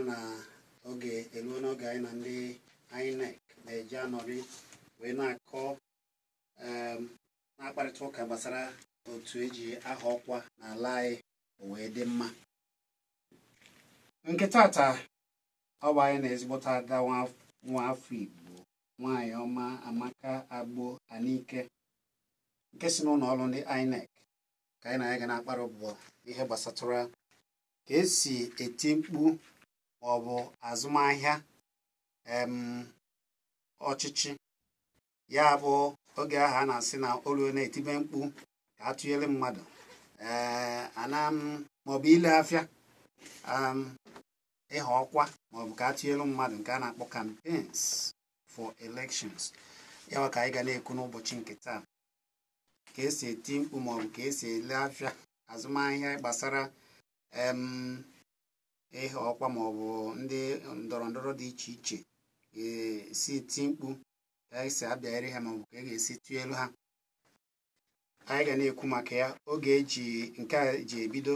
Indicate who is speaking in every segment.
Speaker 1: na oge elu n'oge anyị na ndị Inec na-eji anọrị wee na-akọ na-akparịta ụka gbasara otu eji aha ọkwa n'ala anyị wee dị mma. Nke tata ọ bụ anyị na ezigbota ada nwa afọ Igbo nwaanyị ọma Amaka Agbo Anike nke si n'ụlọ ọrụ ndị Inec ka anyị na ya ga na-akpara ụbọ ihe gbasatara ka esi eti mkpu maọbụ azụmahịa ọchịchị, ya bụ oge ahụ a na-asị na olu na-etibe mkpu ka atụnyere mmadụ maọbụ ile afịa ịha ọkwa maọbụ ka atụnyere mmadụ nke a na-akpọ campaigns for elections. Ya ka anyị ga na-ekwu n'ụbọchị nke taa ka esi eti mkpu maọbụ ka esi ele afịa azụmahịa gbasara ịha ọkwa maọbụ ndị ndọrọ ndọrọ dị iche iche esi eti mkpu ka esi abịaghịrị ha maọbụ ka a ga-esi tụelu ha. Anyị ga na-ekwu maka ya oge nke a ji ebido,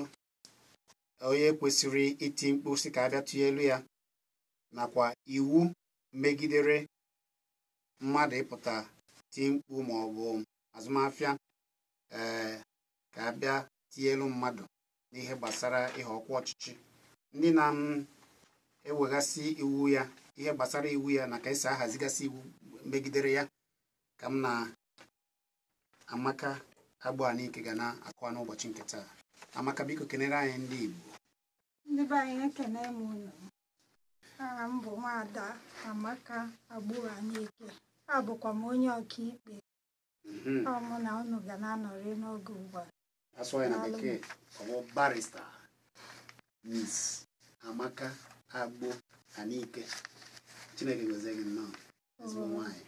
Speaker 1: onye kwesịrị iti mkpu si ka abịa tụelu ya, nakwa iwu megidere mmadụ ịpụta ti mkpu maọbụ azụmahịa ka abịa tielu mmadụ n'ihe gbasara ihe ọkwa ọchịchị. Ndị na-ewegasị iwu ya, ihe gbasara iwu ya na ka esi ahazigasị iwu megidere ya ka m na Amaka Agbo Anike ga na-akọwa n'ụbọchị nke taa. Amaka, biko kenere anyị ndị Igbo.
Speaker 2: Ndị be anyị ekene m unu. Aha m bụ Nwaada Amaka Agbo Anike. Abụkwa m onye ọkaikpe. Ọ mụ na unu ga na-anọrị n'oge ugbu a.
Speaker 1: Asụ ya na bekee ọ bụ barrister Miss Amaka Agbo Anike. Chineke gozie gị nnọọ ezigbo nwaanyị.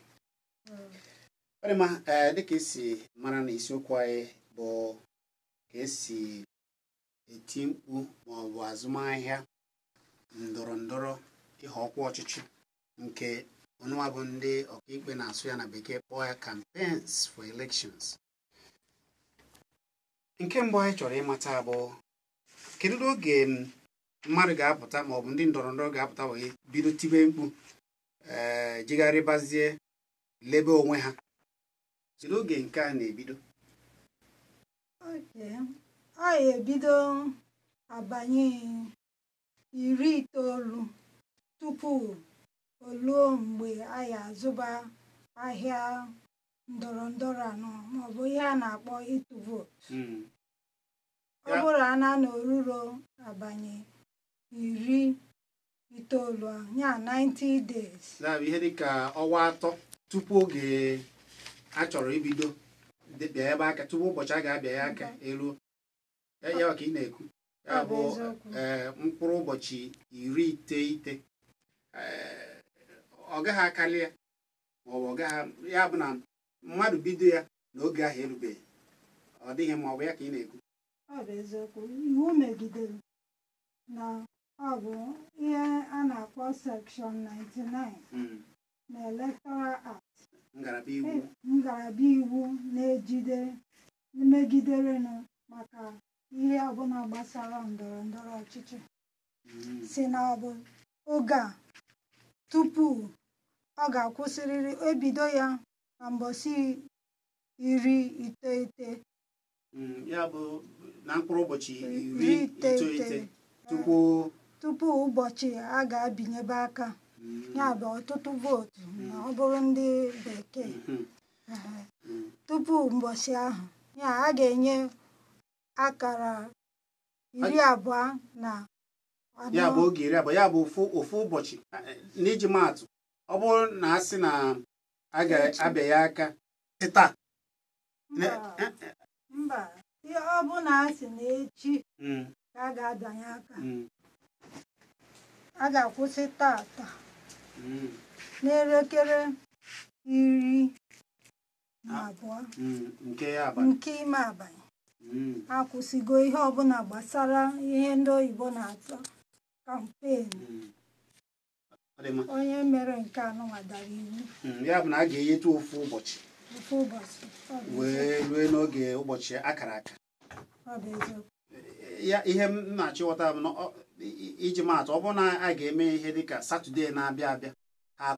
Speaker 1: Ọdịma, dịka esi mara na isiokwu anyị bụ ka esi eti mkpu maọbụ azụmahịa ndọrọ ndọrọ ịha ọkwa ọchịchị nke ọnụwa bụ ndị ọkaikpe na-asụ ya na bekee kpọọ ya campaigns for elections. Nke mbụ anyị chọrọ ịmata bụ kedu oge mmadụ ga-apụta maọbụ ndị ndọrọ ndọrọ ga-apụta wee bido tibe mkpu jigharịbazie lebe onwe ha. Kedu oge nke a na-ebido?
Speaker 2: Ọ ebido abanye 19 tupu oluo mgbe anyị azụba ahịa ndọrọ ndọrọ anọ maọbụ ihe a na-akpọ ịtụ vootu. Ọ bụrụ na n'oruro abanye 19 ya 90 days.
Speaker 1: Ya bụ ihe dịka ọnwa 3 tupu oge a chọrọ ibido bịa ebe aka, tupu ụbọchị a ga-abịa ya aka elu. Ya ka ị na-ekwu, ya bụ mkpụrụ ụbọchị 19. Ọ gaghị akarị ya maọbụ ọ gaghị, ya bụ na mmadụ bido ya n'oge ahụ erubeghị, ọ dịghị ma ọ bụ ya ka ị na-ekwu.
Speaker 2: Ọ bụ eziokwu, iwu megidere na ọ bụ ihe a na-akpọ section 99 na Electoral Act, ngalaba iwu na-ejide megiderenụ maka ihe ọbụla gbasara ndọrọ ndọrọ ọchịchị, si na ọ bụ oge a tupu ọ ga-akwụsịrịrị ebido ya na mbọsị 19.
Speaker 1: Ya bụ na mkpụrụ ụbọchị 19
Speaker 2: tupu ụbọchị a ga-abinyebe aka, ya bụ ọtụtụ vootu na ọ bụrụ ndị bekee. Tupu mbọsị ahụ, ya a ga-enye akara 20 na
Speaker 1: ya bụ oge 20, ya bụ ofu ụbọchị. N'iji maatụ, ọ bụrụ na a sị na a ga-abịa ya aka taa,
Speaker 2: mba, ọ bụ na a sị na echi ka a ga-abịanye aka, a ga-akwụsị tata n'elekere na abụọ
Speaker 1: nke
Speaker 2: ime abalị akwụsịgo ihe ọbụla gbasara ihe ndị oyibo na-atọ kampen. Onye mere nke anụnwa dara iwu.
Speaker 1: Ya bụ na a ga-enyetụ ofu ụbọchị wee rue n'oge ụbọchị akara aka. Ya ihe m na-achịghọta bụ iji maatụ, ọ bụrụ na a ga-eme ihe dịka Satọde na-abịa abịa, ha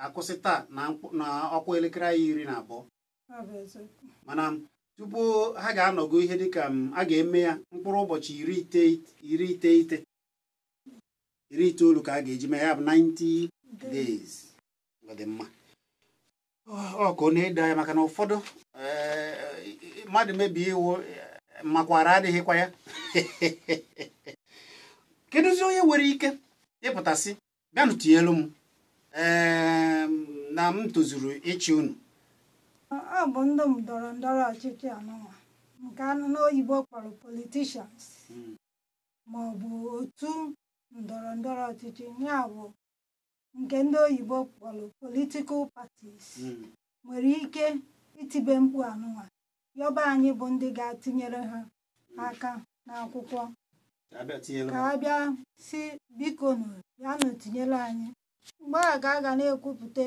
Speaker 1: akwụsị taa na ọkwa elekere 12. Mana tupu ha ga-anọgo ihe dịka a ga-eme ya mkpụrụ ụbọchị 19 ka a ga-eji mee ya bụ 90 days. Ọ dị mma ọ ka ọ na-ede anya maka na ụfọdụ mmadụ mebie iwu makwara adịghịkwa ya. Kedụzi onye nwere ike ịpụtasị bịanụ tinyelu m na m tozuru ịchị unu?
Speaker 2: Ọ bụ ndị ndọrọ ndọrọ ọchịchị anụnwa nke n'oyibo kpọrọ politicians ma ọ bụ otu ndọrọ ndọrọ ọchịchị, ya bụ nke ndị oyibo kpọrọ political parties, nwere ike itibe mkpu anụnwa yọba anyị bụ ndị ga-atinyere ha aka n'akwụkwọ ka a bịa si biko bịanụ tinyere anyị. Mgbe a ga na-ekwupụta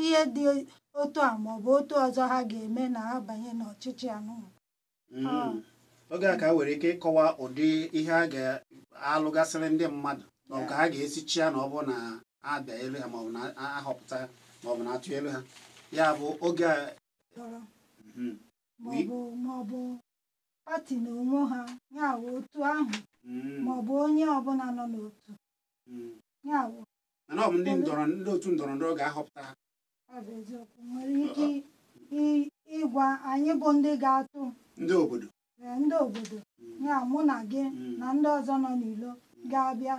Speaker 2: ihe dị otu a ma ọ bụ otu ọzọ ha ga-eme na ha banye n'ọchịchị anụnwa.
Speaker 1: Oge a ka ha nwere ike ịkọwa ụdị ihe a ga-alụgasịrị ndị mmadụ na ọ ka ha ga-esichi ya na ọ bụ na abịa elu ha maọbụ na ahọpụta ha maọbụ na atụ elu ha. Ya bụ oge a
Speaker 2: maọbụ pati na onwe ha, ya bụ otu ahụ maọbụ onye ọbụla nọ n'otu, ya bụ
Speaker 1: mana ọ bụ ndị otu ndọrọ ndọrọ ga-ahọpụta ha.
Speaker 2: Nwere ike ịgwa anyị bụ ndị ga-atụ
Speaker 1: ndị obodo
Speaker 2: ya mụ na gị na ndị ọzọ nọ n'ilo ga-abịa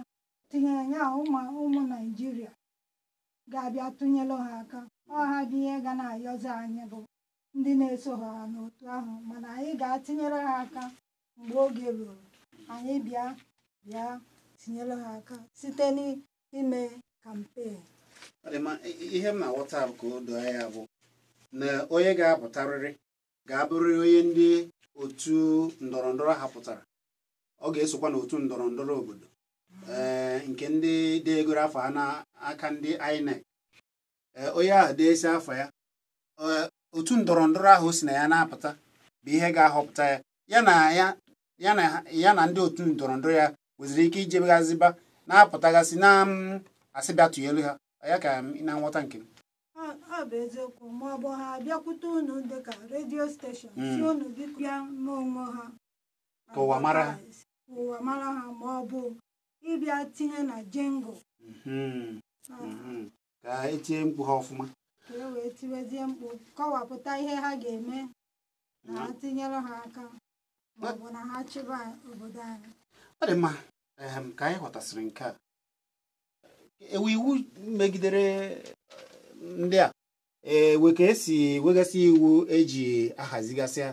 Speaker 2: tinyere ya ụmụ Naịjirịa ga-abịa tụnyelụ ha aka. Ọha bụ ihe ga na-ayọzi anyị bụ ndị na-eso ha n'otu ahụ, mana anyị ga-atinyere ha aka mgbe oge ruru, anyị bịa tinyere ha aka site n'ime kampen.
Speaker 1: Ihe m na-aghọta bụ ka o doo ya bụ na onye ga-apụtarịrị ga-abụrịrị onye ndị otu ndọrọ ndọrọ hapụtara. Ọ ga-esokwa n'otu ndọrọ ndọrọ obodo nke ndị degoro afọ ha n'aka ndị Inec. Onye ahụ deesi afọ ya, otu ndọrọ ndọrọ ahụ si na ya na-apụta bụ ihe ga-ahọpụta ya na ndị otu ndọrọ ndọrọ ya kwesịrị ike ijebeghaziba na-apụtagasị na asịbịa tụnyelu ha. Ya ka ị na-nghọta nke m.
Speaker 2: Ọ bụ eziokwu, ma ọ bụ ha abịakwute unu dịka redio steshọn si unu biko bịa n'onwe ha
Speaker 1: ka ụwa mara
Speaker 2: ha, ma ọ bụ ịbịa tinye na jingle
Speaker 1: ka etinye mkpu ha ọfụma,
Speaker 2: ka e wee tiwezie mkpu kọwapụta ihe ha ga-eme na ha tinyere ha aka ma ọ bụ na ha chịba obodo anyị.
Speaker 1: Ọ dị mma ka anyị ghọtasịrị nke a. Ewu iwu megidere ndị a ka esi wegasị iwu eji ahazigasị ha?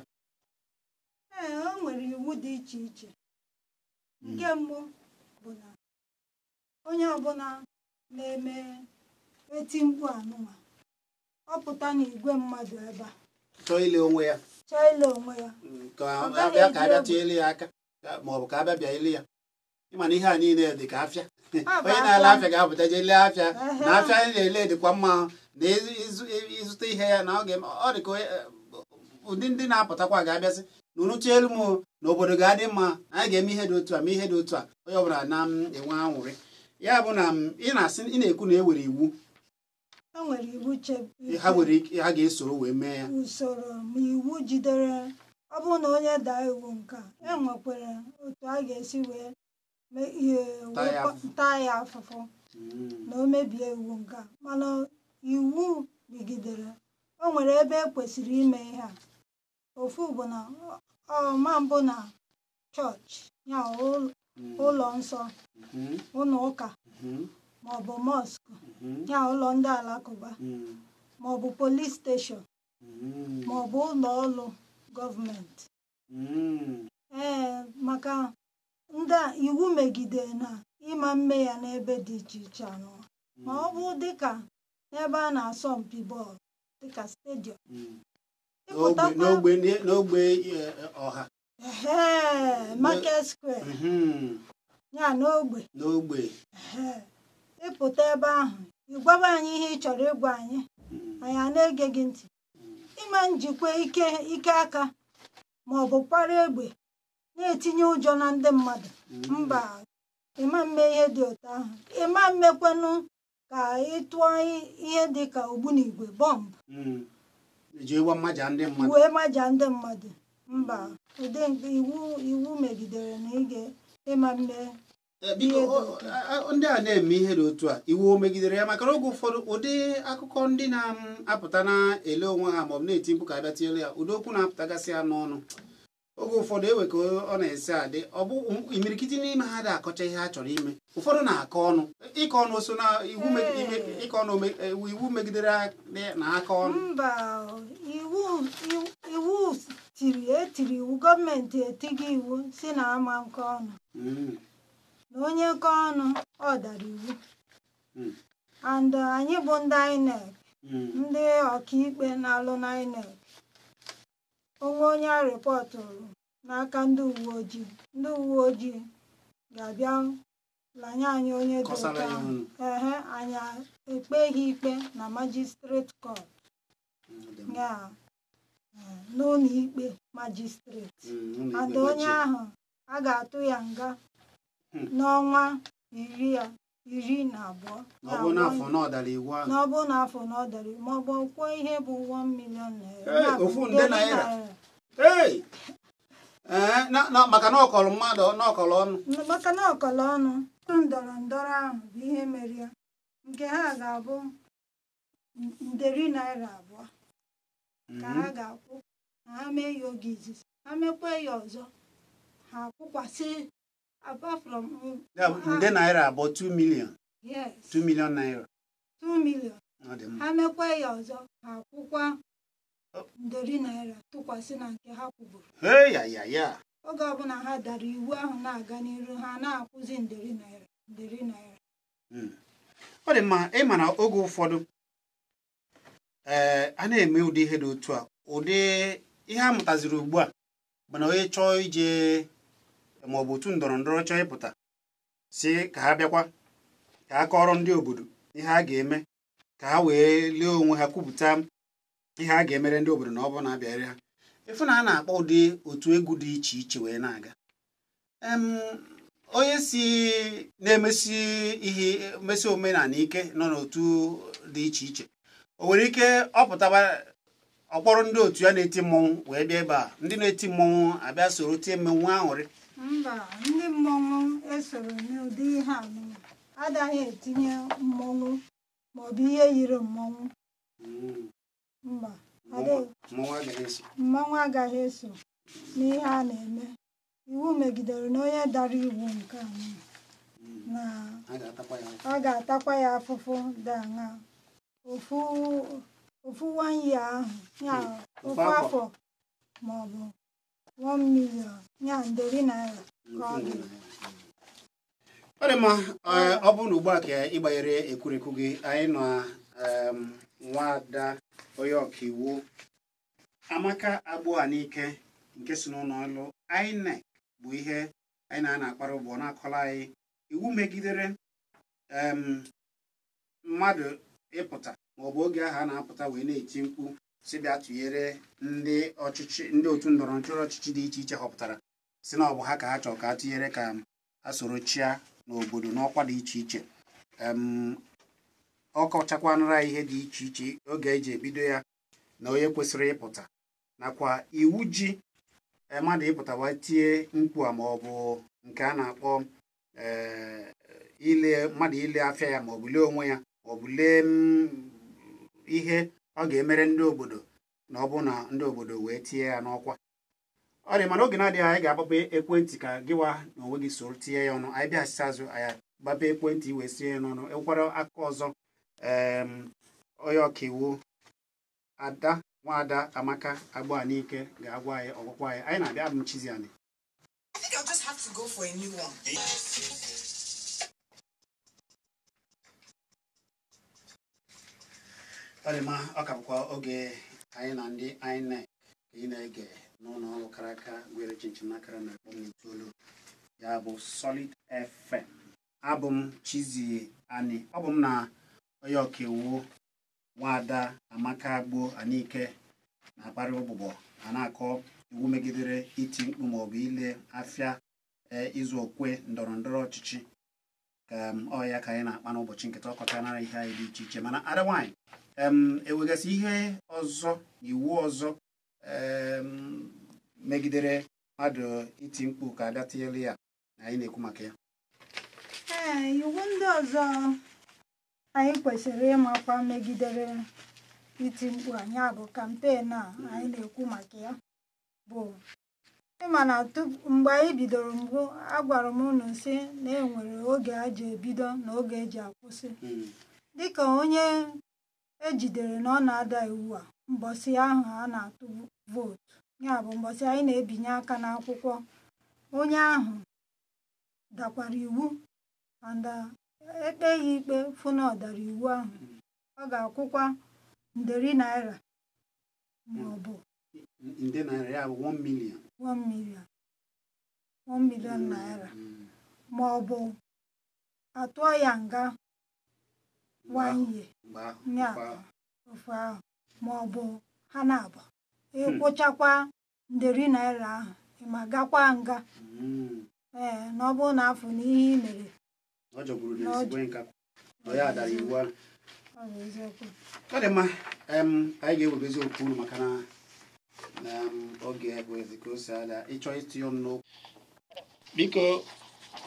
Speaker 2: O nwere iwu dị iche iche. Nke mbụ bụ na onye ọbụla na-eme eti mkpu anụnwa ọ pụta n'igwe mmadụ ebe a
Speaker 1: chọọ ile onwe ya ka abịa tụnyele ya aka maọbụ ka abịa bịa ile ya. Ịma na ihe a niile dị ka afịa. Onye na-ele afịa ga-apụta jee lee afịa na afịa anyị na-ele dịkwa mma na ịzụta ihe ya na ọ dị ka ụdị ndị na-apụtakwa ga-abịasị na ụnụcha elu m n'obodo ga-adị mma, anyị ga-eme ihe dị otu a ma ihe dị otu a, onye ọbụla na-enwe anwụrị. Ya bụ na ị na-ekwu na e nwere iwu ha ga-esoro wee mee ya
Speaker 2: usoro ma iwu jidere. Ọ bụrụ na onye daa iwu nke a enwekwara otu a ga-esi wee taa ya afụfụ na o mebie iwu nke a. Mana iwu megidere, o nwere ebe ekwesịrị ime ihe a. Ofu bụ na ọma mbụ na chọọchị, ya ụlọ nsọ, ụlọ ụka maọbụ mọskụ, ya ụlọ ndị alakụba, maọbụ polis steshọn, maọbụ ụlọ ọrụ gọọmenti. Maka ndị iwu megidere na ịma mme ya n'ebe dị iche iche anụ. Ma ọ bụ dịka n'ebe a na-asọ mpi bọọlụ, dịka stadium
Speaker 1: n'ogbe ọha
Speaker 2: market square ya n'ogbe ịpụta ebe ahụ ịgwaba anyị ihe ị chọrọ ịgwa anyị anyị na-ege gị ntị ime njikwa ike aka ma ọ bụ kpara egbe na-etinye ụjọ na ndị mmadụ mba ịma mme ihe dị otu ahụ ịma mmekwanụ ka ịtụọ ihe dị ka ogbunigwe bọmbụ wee maja ndị mmadụ mba ụdị nke iwu megidere na ịma mme
Speaker 1: ndị a na-eme ihe dị otu a iwu o megidere ya maka oge ụfọdụ ụdị akụkọ ndị na-apụta na-ele onwe ha maọbụ na-eti mkpu ka abịa tinyere ya ụdị okwu na-apụtagasị ya n'ọnụ oge ụfọdụ ewe ka ọ na-ese adị ọ bụ imirikiti n'ime ha dị akọcha ihe ha chọrọ ime ụfọdụ na-akọ ọnụ ịkọ ọnụ so na iwu megidere na aka ọnụ
Speaker 2: mba iwu etiri iwu gọọmenti etighị iwu si na ama nke ọnụ na onye nke ọnụ ọ dara iwu and anyị bụ ndị Inec ndị ọkaikpe na-alụ na Inec onwe onye a rịpọtụrụ n'aka ndị uwe ojii ga-abịa lanye anyị onye dị ụtọ anyị ekpeghị ikpe na magistrate court ya n'ụlọ ikpe magistrate ada onye ahụ a ga-atụ ya nga n'ọnwa 12 n'ọbụ n'afọ na ọ dara iwu ma ọ bụ kwuo ihe bụ 1 million naira
Speaker 1: maka na ọkọrọ mmadụ n'ọkọrọ
Speaker 2: ọnụ ndọrọ ndọrọ ahụ bụ ihe mere ya nke ha ga-abụ $2 ka ha ga-akwụ na ha mee ya oge izizi ha mekwa ya ọzọ ha akwụkwasị apart from
Speaker 1: naira abụọ 2 million.
Speaker 2: Yes.
Speaker 1: 2 million naira.
Speaker 2: 2 million. Ha mekwa ya ọzọ ha akwụkwa $1 tụkwasị na nke ha kwuburu.
Speaker 1: Ya.
Speaker 2: Oge ọbụla ha dara iwu ahụ na-aga n'iru ha na-akwụzi $1.
Speaker 1: Ọ dị mma ịma na oge ụfọdụ a na-eme ụdị ihe dị otu a ụdị ihe a mụtaziri ugbu a bụ na onye chọọ ije ma ọ bụ otu ndọrọ ndọrọ chọọ ịpụta si ka ha bịakwa ka ha kọrọ ndị obodo ihe a ga-eme ka ha wee lee onwe ha kwupụta ihe a ga-emere ndị obodo na ọ bụ na-abịarị ha efu na a na-akpọ ụdị otu egwu dị iche iche wee na-aga onye si na-emesi ihe mesi omenala ike nọ n'otu dị iche iche o nwere ike ọpụtaba ọkpọrọ ndị otu ya na-eti mmọnwụ wee bịa ebe a ndị na-eti mmọnwụ abịa soro tie mmọnwụ aṅụrị
Speaker 2: mba ndị mmọnwụ esoro n'ụdị ihe adaghị etinye mmọnwụ maọbụ ihe yiri mmọnwụ mba mmọnwụ agaghị eso n'ihe a na-eme iwu megidere na onye dara iwu nke anyị na a ga-atakwa ya afụfụ dị aṅaa ofu 1 year ahụ ya ofu afọ maọbụ 1 million ya $1 ka ọ dị.
Speaker 1: Ọ dị mma ọ bụrụ na ugbu a ka ịgbanyere ekwurekwu gị anyị nọ nwaada onye ọkaiwu Amaka Agboanike nke si n'ụlọ ọrụ INEC bụ ihe anyị na-akpara ụbọ na-akọla anyị iwu megidere mmadụ ịpụta maọbụ oge ahụ a na-apụta wee na-eti mkpu si bịa tụnyere ndị otu ndọrọ ndọrọ ọchịchị dị iche iche họpụtara si na ọ bụ ha ka ha chọrọ ka a tụnyere ka ha soro chia n'obodo n'ọkwa dị iche iche ọ kọchakwanara ihe dị iche iche oge eji ebido ya na onye kwesịrị ịpụta nakwa iwu ji mmadụ ịpụtawa tie mkpu a maọbụ nke a na-akpọ mmadụ ile afịa ya maọbụ lee onwe ya maọbụ lee ihe ọ ga-emere ndị obodo na ọ bụ na ndị obodo wee tie ya n'ọkwa ọ dị mana oge na-adịghị anyị ga-agbape ekwentị ka gịwa na onwe gị soro tinye ya ọnụ anyị bịaghachite azụ anyị gbape ekwentị wee sie ya n'ọnụ enwekwara aka ọzọ onye ọkaiwu nwaada Amaka Agboanike ga-agwa anyị ọgwụkwa anyị na-abịa abụ m Chizzy.
Speaker 3: I think I'll just have to go for a new one.
Speaker 1: ọdịma ọ ka bụkwa oge anyị na ndị Inec ị na-ege n'ụlọ ọrụ kara aka were chinchin nakara na itoolu ya bụ Solid FM. Abụ m Chizzy Ani. Ọ bụ m na onye ọkaiwu Nwada Amaka Agbo Anike na-akparị ụbụbọ a na-akọ iwu megidere iti mkpu maọbụ ile afịa izu okwe ndọrọ ndọrọ ọchịchị ka ọ ya ka anyị na-akpa n'ụbọchị nketa ọkọtanara ihe anyị dị iche iche mana ada nwaanyị ewegasị ihe ọzọ iwu ọzọ megidere mmadụ iti mkpu ka abịa tinyelu ya na anyị na-ekwu maka ya.
Speaker 2: Iwu ndị ọzọ anyị kwesịrị ịmakwa megidere iti mkpu anyị bụ kampen a anyị na-ekwu maka ya bụ ịma na mgbe anyị bidoro mbụ agwara m unu sị na enwere oge a ji ebido na oge eji akwụsị dịka onye ejidere na ọ na-ada iwu a mbọsị ahụ a na-atụ vootu ya bụ mbọsị anyị na-ebinye aka n'akwụkwọ onye ahụ dakwara iwu anda ekpe ya ikpe fụ na ọ dara iwu ahụ ọ ga-akwụkwa nderi naira maọbụ
Speaker 1: nde naira ya bụ 1 million
Speaker 2: naira maọbụ atụọ ya nga 1 year ya ofe ahụ maọbụ ha na-abụ ịkwụchakwa nderi naira ahụ ma gakwa nga na ọ bụrụ na afọ n'ihe i mere
Speaker 1: ọ jọgburu n'ezigbo nka ọ ya dara iwu ahụ.
Speaker 2: Ọ bụ eziokwu.
Speaker 1: Ọ dị mma anyị ga-ewebezi okwu unu maka na oge ekwezi ka o si ada ịchọ itinye ọnụ n'okwu biko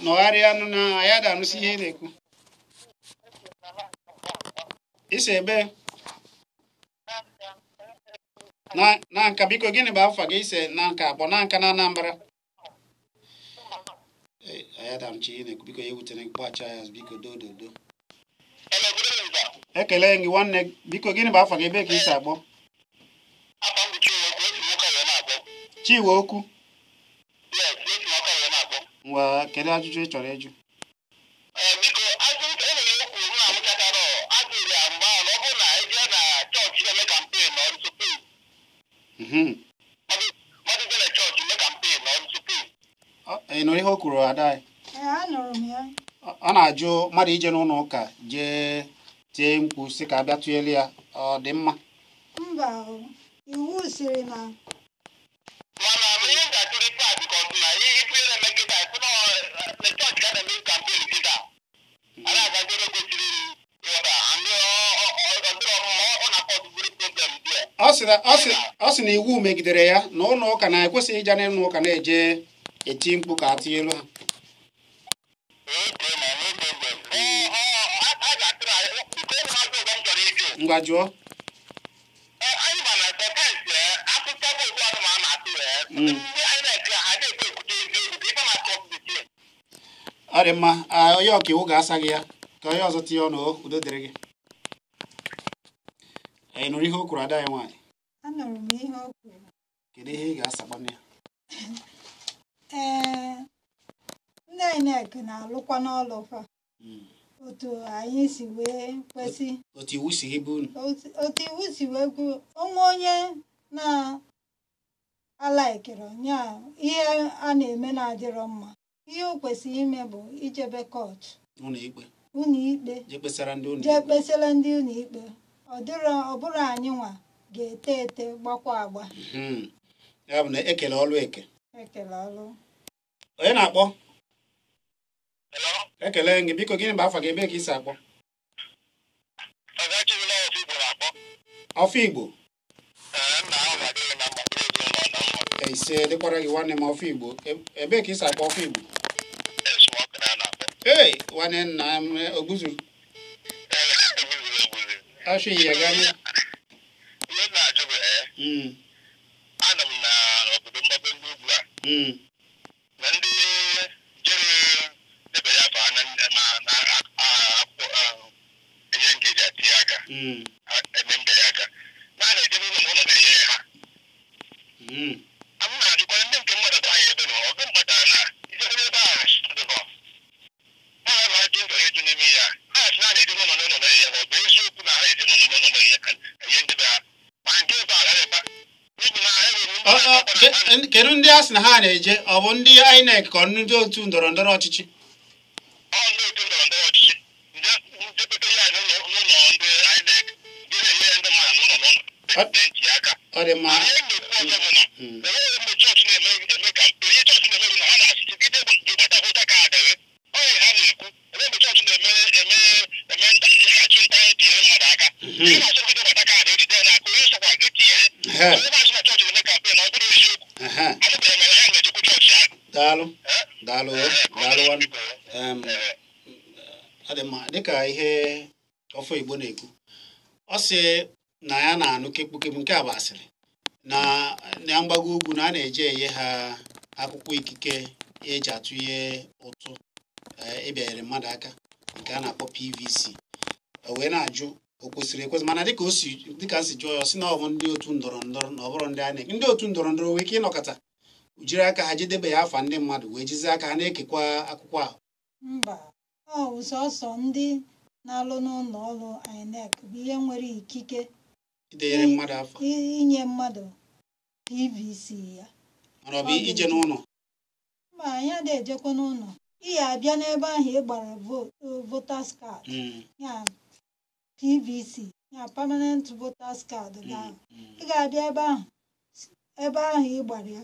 Speaker 1: nọgharịa nụ na anyị ada-anụsi ihe ị na-ekwu isi ebe na nka biko gịnị bụ afọ gị ise na nka akpọ na nka na Anambra anyị ada-anụchi ihe na-ekwu biko ya ewutere mkpọghachi ya biko dododo ekele gị nwanne biko gịnị bụ afọ gị ebe ka isi akpọ Chiwe okwu ngwa kedu ajụjụ ị chọrọ ịjụ
Speaker 4: biko ajụjụ enwere okwu m na-amụchakara ajụrụ ya mgbe ahụ ọ bụrụ na eje na chọọchị eme kampen ọrụ suprim mmadụ na chọọchị eme kampen ọrụ suprim
Speaker 1: ị nụrụ ihe o kwuru ada anyị
Speaker 2: Anụrụ m ya.
Speaker 1: ọ na-ajụ mmadụ ije n'ụlọ ụka jee tie mkpu sị ka abịa tụnyelu ya ọ dị mma
Speaker 2: Mba, iwu siri na
Speaker 4: mana ihe ga-atụrụ ife a biko na ifere emegide anyị fụna na chọọchị ka na-eme kampen kịta a na-agazere kwesịrị ịghọta ndị ọdịrị ọmụma ọ na-akọzụburu problem dị
Speaker 1: ọ sị na iwu megidere ya na ụlọ ụka na-ekwesịghị ịja n'ụlọ ụka na-eje eti mkpu ka atụnyelu ha ngwa jụọ
Speaker 4: anyị ma na sekensị akụkọ bụ ụgbọ anụmanụ na-atụ ya ndị anyị na-eke ha na-ekwe ekwute eziokwu ife na kọmputi
Speaker 1: ọ dị mma onye ọkaiwu ga-asa gị ya ka onye ọzọ tinye ọnụ udo dịrị gị anyị nụrụ ihe o kwuru ada anyị nwaanyị
Speaker 2: anụrụ m ihe o kwuru.
Speaker 1: kedu ihe ị ga-asakwanụ ya
Speaker 2: Ndị Inec na-alụkwa n'ọlụ fa otu anyị si wee kwesị
Speaker 1: otu iwu si gị bụ unu
Speaker 2: otu iwu si wee kwuo onwe onye na-alaikere nya ihe a na-eme na-adịrọ mma ihe o kwesịrị ime bụ ijebe kọtụ ụlọ ikpe
Speaker 1: jee kpesara ndị
Speaker 2: ụlọ ikpe ọ bụrụ anyị nwa ga-ete ete gbakwa agba
Speaker 1: ya bụ na ekele ọlụ
Speaker 2: ekele ọlụ
Speaker 1: onye na-akpọ ekele gị biko gịnị bụ afọ gị ebe ka isi akpọ ọfọ Igbo ise dịkwara gị nwanne m ọfọ Igbo ebe ka isi akpọ ọfọ Igbo ee nwanne nna m ogbuzuru achọ ya gani
Speaker 4: ana m na obodo mgbago ndị ugwu a na ndị jere debe ya fa na ihe nke eji atinye aka eme mbe ya aka na a na-eje n'ụlọ n'ụlọ na-enye ha m na-ajụkwara ndị nke mmadụ anyị ebe nọ ọgụ mkpatara na ijekere ebe ahụ dịbọ ọ na-ajụ ntọrọ ịjụ n'ime ya na-achị na a na-eje n'ụlọ n'ụlọ na-enye ha ọ bụ eziokwu na a na-eje n'ụlọ n'ụlọ na-enye ka
Speaker 1: kedu ndị a sị na ha na-eje ọ bụ ndị INEC ka ndị otu ndọrọ ndọrọ ọchịchị ọ dị mma daalụ ọ dị mma dịka ihe ọfọ Igbo na-ekwu ọ sị na ya na-anụ kekpukekpu nke a bụ asịrị na mgbago ugwu na a na-eje enye ha akwụkwọ ikike eji atụnye ụtụ ịbịanyere mmadụ aka nke a na-akpọ PVC o wee na-ajụ o kwesịrị ekwesị mana dịka m si jụọ ya si na ọ bụ ndị otu ndọrọ ndọrọ na ọ bụrụ ndị INEC ndị otu ndọrọ ndọrọ nwere ike ịnọkọta jiri aka ha jedebe ya afa ndị mmadụ wee jizi aka ha na-ekekwa akwụkwọ ahụ
Speaker 2: mba ọ bụ sọsọ ndị na-alụ n'ụlọ ọrụ INEC bụ ihe nwere ikike
Speaker 1: idenyere mmadụ afọ
Speaker 2: inye mmadụ PVC ya
Speaker 1: mana ọ bụ ije n'ụlọ
Speaker 2: mba anyị adịghị ejekwa n'ụlọ ihe abịa n'ebe ahụ ị gbara voters card ya PVC ya permanent voters card ị ga-abịa ebe ahụ ị gbara ya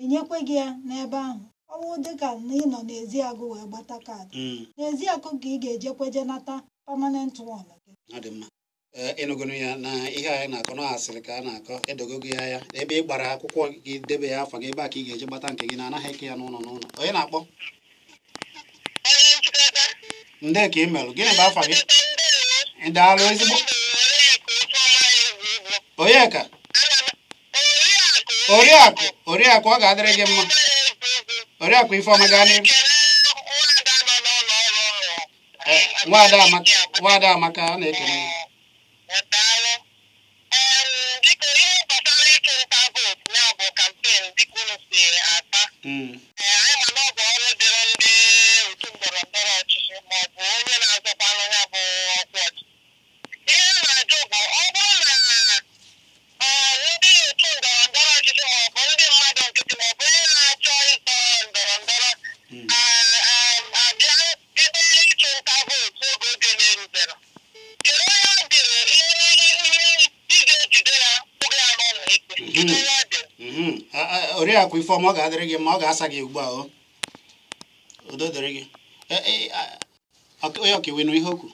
Speaker 2: enyekwe gị ya n'ebe ahụ ọ bụ dịka na ị nọ n'ezi agụ wee gbata kaadị n'ezi akụ ka ị ga-ejekweje nata permanent one gị.
Speaker 1: Ọ dị mma ịnụgụnụ ya na ihe anyị na-akọ n'asịrị ka a na-akọ edogogo ya ebe ị gbara akwụkwọ gị debe ya afa gị ebe a ka ị ga-eje gbata nke gị na anaghị eke ya n'ụlọ onye na-akpọ ndị ka ị merụ gịnị bụ afa gị daalụ ezigbo onye ka oriakụ ọ ga-adịrị gị mma oriakụ Ifeọma gaa n'ihu nwaada Amaka ọ na-ekele ya oriakụ Ifeọma ọ ga-adịrị gị mma ọ ga-asa gị ugbu a udo dịrị gị onye ọkaiwu ihe o kwuru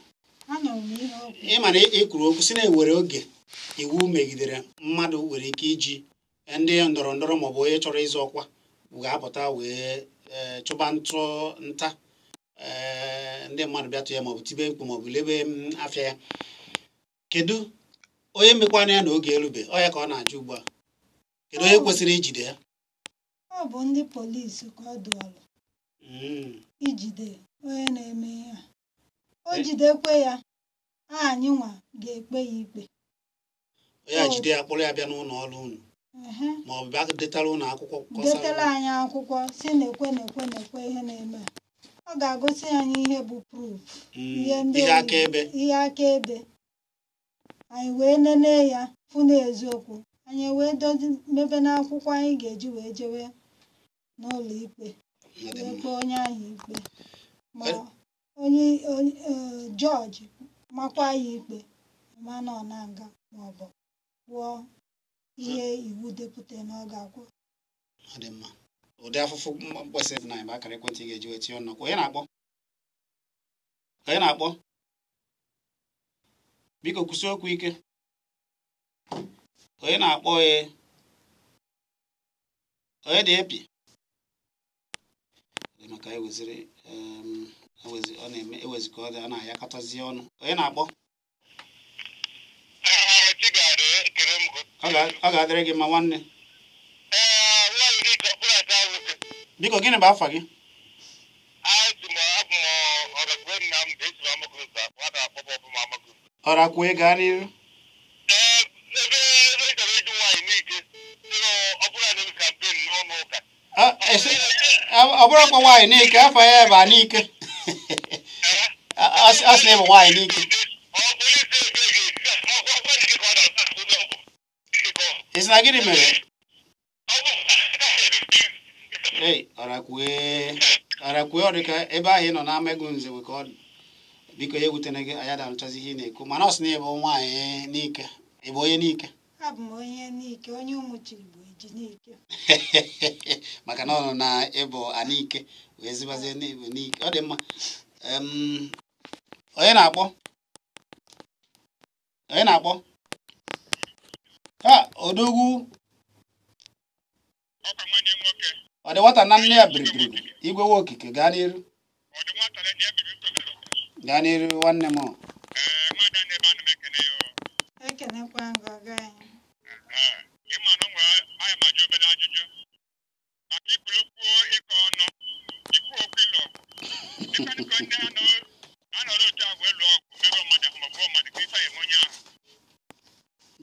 Speaker 1: ịma na ị kwuru okwu si na-ewere oge iwu megidere mmadụ nwere ike iji ndị ndọrọ ndọrọ maọbụ onye chọrọ ịzọ ọkwa ga-apụta wee chụba nta ndị mmadụ bịatụ ya maọbụ tibe mkpu maọbụ lebe afịa ya kedu onye mekwana ya na oge erube ọ ya ka ọ na-ajụ ugbu a kedu onye kwesịrị ijide ya
Speaker 2: ọ bụ ndị polisi ka ọ dị ọrụ ijide onye na-eme ya o jidekwe ya anyị nwa ga-ekpe ya ikpe
Speaker 1: onye jide ya kpọrọ ya bịa n'ụlọ ọrụ unu ma ọ bụ bịa detara ụlọ akwụkwọ
Speaker 2: detara anyị akwụkwọ si na-ekwe ihe na-eme ọ ga-agosi anyị ihe bụ proof ihe akaebe anyị wee nene ya fụ na eziokwu anyị wee dozi mebe n'akwụkwọ anyị ga-eji wee jewe n'ụlọ ikpe wee kpee onye ahụ ikpe ma onye jọji makwa ya ikpe mana ọ na-aga maọbụ kwụọ ihe iwu depụta na ọ ga-akwụ.
Speaker 1: Ọ dị mma ụdị afụfụ kwesịrị na bụ akara ekwentị ga-eji wee tinye ọnụ onye na-akpọ biko kwụsị okwu ike onye na-akpọ onye dị epi maka eweziri ọ na-eme ewezi ka ọ dị a na-ayakọtazi ọnụ onye na-akpọ ọ ga-adịrị gị mma nwanne biko gịnị bụ afa gị ọrakwue gaa n'ihu ọ bụrụ kwa nwaanyị n'ike afọ ya bụ n'ike a sị na ịbụ nwaanyị n'ike isi na gịnị mere Hey, ọrakwe ọ dị ka ebe ahụ ị nọ na-amegụ nze nwe ka ọ dị. Biko ya ewutena gị anya da-alụchazi ihe ị na-ekwu mana ọ sị na ịbụ nwaanyị n'ike ịbụ onye n'ike
Speaker 2: abụ m onye n'ike onye ụmụchi Igbo eji n'ike
Speaker 1: maka na ọ nọ na ịbụ anike wee zibazie n'Igbo n'ike ọ dị mma. Onye na-akpọ ha odogwu ọ dị nwata na nne ya biribiri igwe nwa okike gaa n'iru nwanne m
Speaker 2: ekenekwa ngaga anyị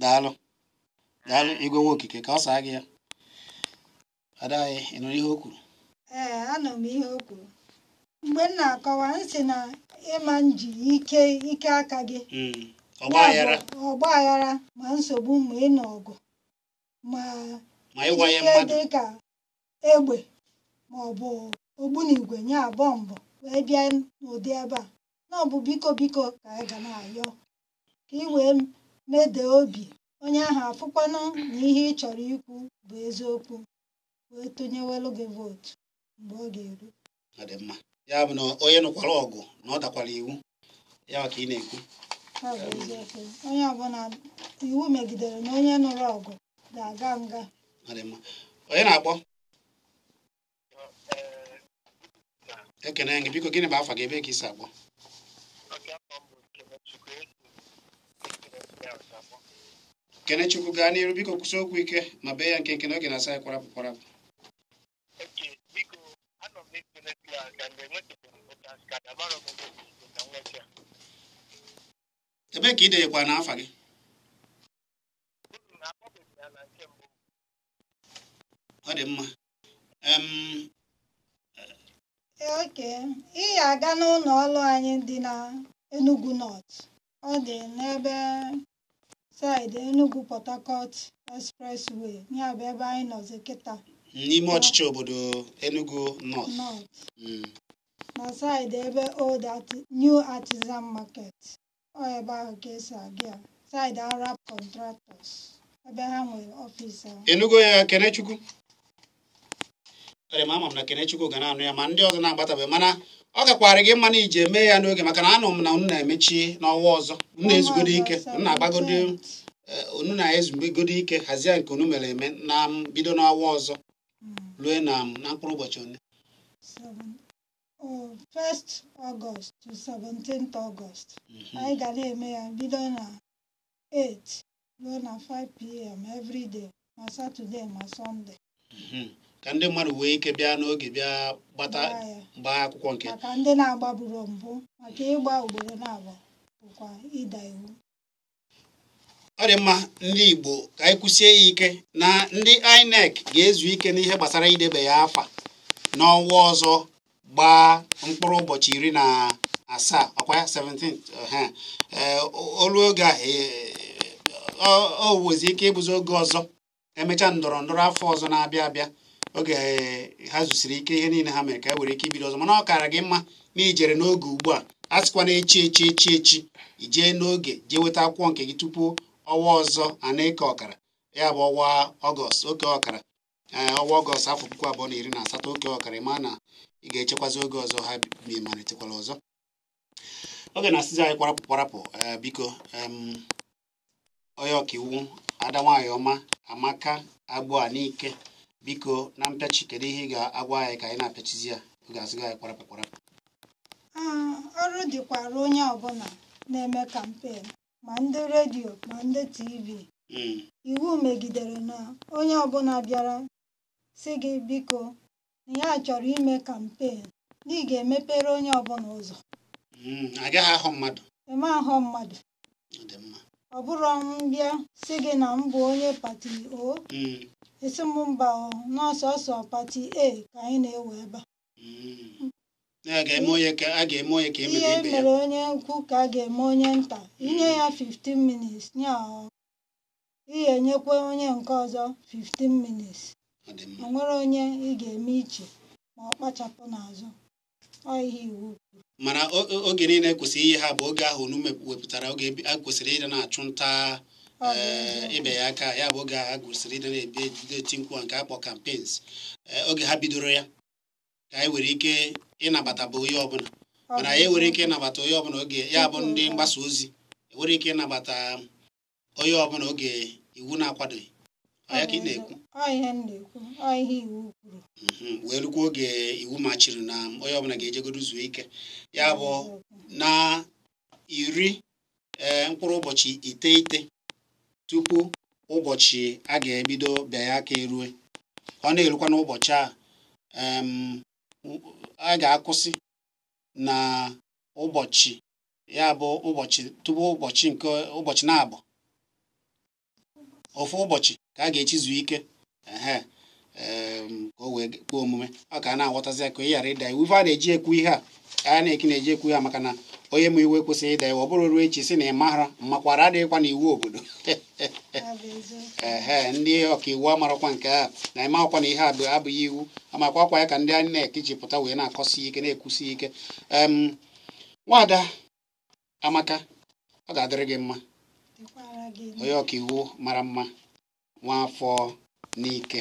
Speaker 1: daalụ igwe nwa okike ka ọ saa gị ya ada anyị ị nụrụ ihe o kwuru?
Speaker 2: Ee, anọ m ihe o kwuru mgbe m na-akọwa nsị na ịma nji ike aka gị ọgba aghara ma nsogbu ma ịnọ ọgụ ma ihe dị ka egbe ma ọ bụ ogbunigwe nye bọmbụ wee bịa n'ụdị ebe a na ọ bụ biko ka anyị ga na-ayọ ka ị wee mede obi onye ahụ afụkwanụ na ihe ị chọrọ ikwu bụ eziokwu wee tụnyewelu gị vootu mgbe ọ ga-eru.
Speaker 1: Ọ dị mma ya bụ na onye nụkwara ọgụ na ọ dakwara iwu ya ka ị na-ekwu.
Speaker 2: Ọ bụ eziokwu onye ọbụla iwu megidere na onye nụrụ ọgụ ga-aga nga.
Speaker 1: Ọ dị mma onye na-akpọ ekene gị biko gịnị bụ afa gị ebe ka isi akpọ? Kenechukwu gaa n'iru biko kwụsị okwu ike ma bee ya nke oge na-asa ya kwarapụ ebe ka ị denyekwa n'afa gị? Ọ dị mma
Speaker 2: oke ị ga-aga n'ụlọ ọrụ anyị dị na Enugu North ọ dị n'ebe saịdị Enugu Port Harcourt Expressway ya bụ ebe anyị nọzi kịta
Speaker 1: n'ime ọchịchị obodo Enugu North
Speaker 2: na saịdị ebe New Artisan Market ọ ebe ahụ ka esi aga ya saịdị Arab Contractors ebe ha nwere ọfịs ahụ.
Speaker 1: Enugu ya Kenechukwu ama m na Kenechukwu ga na-anụ ya ma ndị ọzọ na-agbatabeghị mana ọ gakwara gị mma na ije mee ya n'oge maka na anụ m na unu na-emechi n'ọnwa ọzọ unu na-ezugodo ike unu na-ezugodo ike hazie nke unu mere eme na bido n'ọnwa ọzọ rue na mkpụrụ ụbọchị one
Speaker 2: 1st August to 17th August anyị ga na-eme ya bido na 8 ruo na 5 p.m. every day ma Saturday ma Sunday
Speaker 1: ka ndị mmadụ wee ike bịa n'oge bịa gbaa akwụkwọ nke
Speaker 2: maka ndị na-agbaburu mbụ maka ịgba ugboro na-agba bụkwa ịda iwu.
Speaker 1: Ọ dị mma ndị Igbo ka anyị kwụsie ya ike na ndị INEC ga-ezu ike n'ihe gbasara idebe ya afa n'ọnwa ọzọ gbaa mkpụrụ ụbọchị 17 ọkwa 17 olu oge a o wezi ike ịbụzi oge ọzọ emechaa ndọrọ ndọrọ afọ ọzọ na-abịa abịa oge ha zụsiri ike ihe niile ha mere ka e were ike ibido ọzọ mana ọ kara gị mma na ijere n'oge ugbu a sịkwa na echi ijee n'oge jee weta akwụkwọ nke gị tupu ọnwa ọzọ ana-eke ọkara ya bụ ọnwa Ọgọst oke ọkara ọnwa Ọgọst afọ 2018 oke ọkara ma na ị ga-echekwazi oge ọzọ ha malitekwala ọzọ oge na-asịzi anyị kwarapụ biko onye ọkaiwu ada nwaanyị ọma Amaka Agbo Anike biko na mpịachi kedu ihe ị ga-agwa anyị ka anyị na-apịachizi ya ga-asịga anyị kwarapụ
Speaker 2: ọrụ dịkwara onye ọbụla na-eme kampen ma ndị redio ma ndị TV iwu megidere na onye ọbụla bịara si gị biko na ya chọrọ ime kampen na ị ga-emepere onye ọbụla ụzọ
Speaker 1: agaghị ahụ mmadụ
Speaker 2: eme ahụ mmadụ ọ bụrụ mbịa si gị na m bụ onye pati O esi m mba n'ọsọsọ pati A ka anyị na-ewe ebe ihe mere onye ukwu ka a ga-eme onye nta inye ya 15 minutes ihe enyekwa onye nke ọzọ 15 minutes o nwere onye ị ga-eme iche ma ọ kpachapụ n'azụ ọ ihe iwu kwuru.
Speaker 1: Mana oge niile kwesịrị ihe ha bụ oge ahụ unu wepụtara oge a kwesịrị ịdị na-achụ nta ibe ya aka, ya bụ oge ha kwesịrị ịdị na-ebido eti mkpu nke akpọ campaigns. Oge ha bidoro ya ka anyị nwere ike ịnabata bụ onye ọbụla, mana anyị nwere ike ịnabata onye ọbụla oge ya bụ ndị mgbasa ozi enwere ike ịnabata onye ọbụla oge iwu na-akwadoghị. Ọ ya ka ị na-ekwu?
Speaker 2: Ihe m na-ekwu ihe iwu kwuru.
Speaker 1: Wee lukwa oge iwu machiri na onye ọbụla ga-ejegodo zuo ike, ya bụ na 10 mkpụrụ ụbọchị 9 tupu ụbọchị a ga-ebido bịa ya aka erue. Ọ na-erukwa n'ụbọchị a ga-akwụsị na ụbọchị, ya bụ ụbọchị tupu ụbọchị na-abụ ofu ụbọchị ka a ga-echizu ike ka o wee kwuo omume. Ọ ka a na-aghọtazi ya ka ị ghara ịda iwu. Ife a na-eji ekwu ihe a na-eki na-eji ekwu ihe maka na onye ma iwu ekwesịghị ịda iwu. Ọ bụrụ ruo echi si na ịmara mmakwara adịghịkwa n'iwu obodo. Ndị ọkaiwu amarakwa nke a na ịmakwa na ihe abụghị iwu, amakwa akwa ya ka ndị Inec ji pụta wee na-akọsi ike na-ekwusi ike. Nwada Amaka, ọ ga-adịrị gị mma, onye ọkaiwu mara mma, nwaafọ n'ike.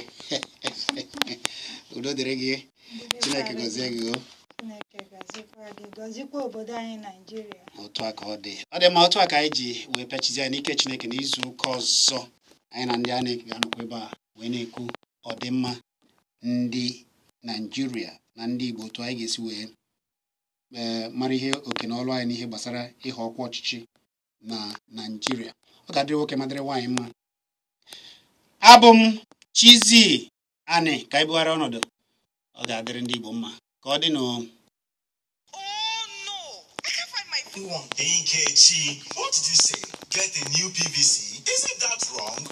Speaker 1: Udo dịrị gị, Chineke gọzie gị.
Speaker 2: Gọzikwa obodo anyị Naijiria.
Speaker 1: Otu a ka ọ dị mma. Otu a ka anyị ji wee pịachizi ya n'ike Chineke n'izu ụka ọzọ. Anyị na ndị Inec ga-anọkwa ebe a wee na-ekwu ọdịmma ndị Naijiria na ndị Igbo, otu anyị ga-esi wee mara ihe oke na ọlụ anyị n'ihe gbasara ịhọ ọkwa ọchịchị na Naijiria. Ọ ga-adịrị nwoke ma dịrị nwaanyị mma. Abụ m Chizzy Ani ka anyị bụghara ọnọdụ. Ọ ga-adịrị ndị Igbo mma ka ọ dị nụ.
Speaker 3: Nkechi, what did you say? Get a new PVC? Isn't that wrong?